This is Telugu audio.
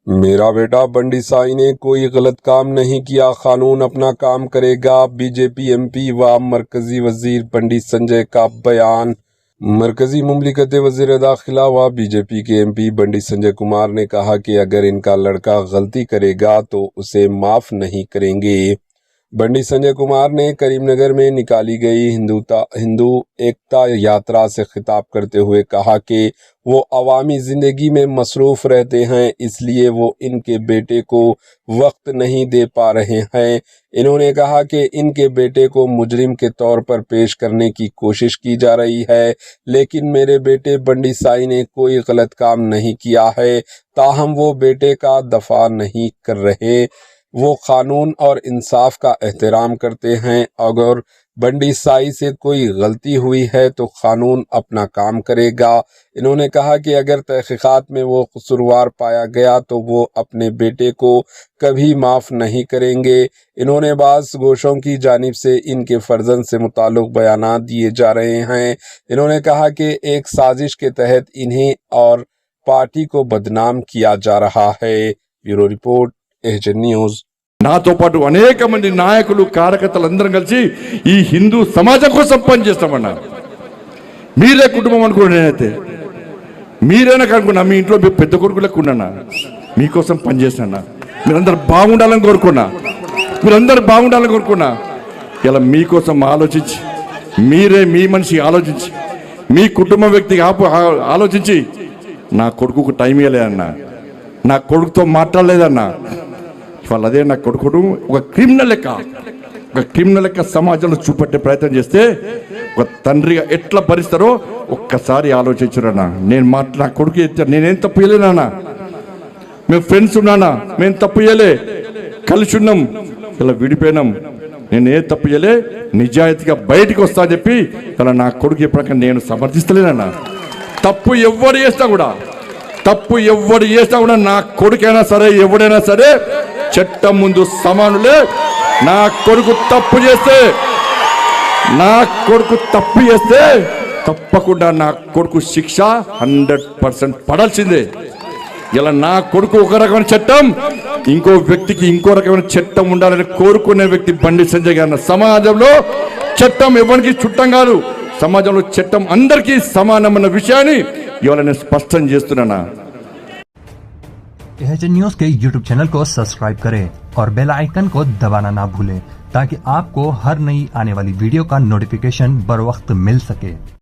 मेरा बेटा बंडी साई ने कोई गलत काम नहीं किया, कानून अपना काम करेगा। बीजेपी एमपी व मरकजी वजीर बंडी संजय का बयान। मरकजी मुमलिकत वजीर दाखिला व बीजेपी के एमपी बंडी संजय कुमार ने कहा कि अगर इनका लड़का गलती करेगा तो उसे माफ नहीं करेंगे। बंडी संजय कुमार ने करीमनगर में निकाली गई हिंदू एकता यात्रा से खिताब करते हुए कहा कि वो अवामी जिंदगी में मसरूफ रहते हैं, इसलिए वो इनके बेटे को वक्त नहीं दे पा रहे हैं। इन्होंने कहा कि इनके बेटे को मुजरिम के तौर पर पेश करने की कोशिश की जा रही है, लेकिन मेरे बेटे बंडी साई ने कोई गलत काम नहीं किया है। ताहम वो बेटे का दफा नहीं कर रहे, वो कानून और इंसाफ का एहतराम करते हैं। अगर बंडी साई से कोई गलती हुई है तो कानून अपना काम करेगा। इन्होंने कहा कि अगर तहकीकात में वो कसूरवार पाया गया तो वो अपने बेटे को कभी माफ नहीं करेंगे। इन्होंने बाज़ गोशों की जानिब से इनके फर्जंद से मुताल्लिक बयानात दिए जा रहे हैं। इन्होंने कहा कि एक साजिश के तहत इन्हें और पार्टी को बदनाम किया जा रहा है। ब्यूरो रिपोर्ट, एहजन न्यूज़। నాతో పాటు అనేక మంది నాయకులు కార్యకర్తలు అందరం కలిసి ఈ హిందూ సమాజం కోసం పనిచేస్తామన్నా. మీరే కుటుంబం అనుకున్నా, నేనైతే మీరేనా కనుకున్నా, మీ ఇంట్లో పెద్ద కొడుకులకు ఉన్నానా, మీకోసం పనిచేస్తానా. మీరందరూ బాగుండాలని కోరుకున్నా, ఇలా మీకోసం ఆలోచించి, మీరే మీ మనిషి ఆలోచించి, మీ కుటుంబ వ్యక్తికి ఆలోచించి నా కొడుకుకు టైం ఇవ్వలేదన్నా, నా కొడుకుతో మాట్లాడలేదన్నా. ఇవాళ అదే నా కొడుకుడు ఒక క్రిమినల్ లెక్క సమాజంలో చూపెట్టే ప్రయత్నం చేస్తే ఒక తండ్రిగా ఎట్లా భరిస్తారో ఒక్కసారి ఆలోచించురన్నా. నా కొడుకు నేనేం తప్పు చేయలేనా, మేము ఫ్రెండ్స్ ఉన్నానా, మేము తప్పు చేయలే, కలిసి ఉన్నాం, ఇలా విడిపోయినాం, నేనే తప్పు చేయలే, నిజాయితీగా బయటికి వస్తా అని చెప్పి ఇలా నా కొడుకు ఎప్పటికీ నేను సమర్థిస్తలేనన్నా. తప్పు ఎవరు చేస్తా కూడా నా కొడుకైనా సరే ఎవడైనా సరే చట్టం ముందు సమానులే. నా కొడుకు తప్పు చేస్తే తప్పకుండా నా కొడుకు శిక్ష 100% పడాల్సిందే. ఇలా నా కొడుకు ఒక రకమైన చట్టం, ఇంకో వ్యక్తికి ఇంకో రకమైన చట్టం ఉండాలని కోరుకునే వ్యక్తి బండి సంజయ్ గారు. సమాజంలో చట్టం ఎవరికి చుట్టం కాదు, సమాజంలో చట్టం అందరికీ సమానమైన విషయాన్ని ఇవాళ నేను స్పష్టం చేస్తున్నానా. एहजन न्यूज के यूट्यूब चैनल को सब्सक्राइब करें और बेल आइकन को दबाना ना भूलें ताकि आपको हर नई आने वाली वीडियो का नोटिफिकेशन बर वक्त मिल सके।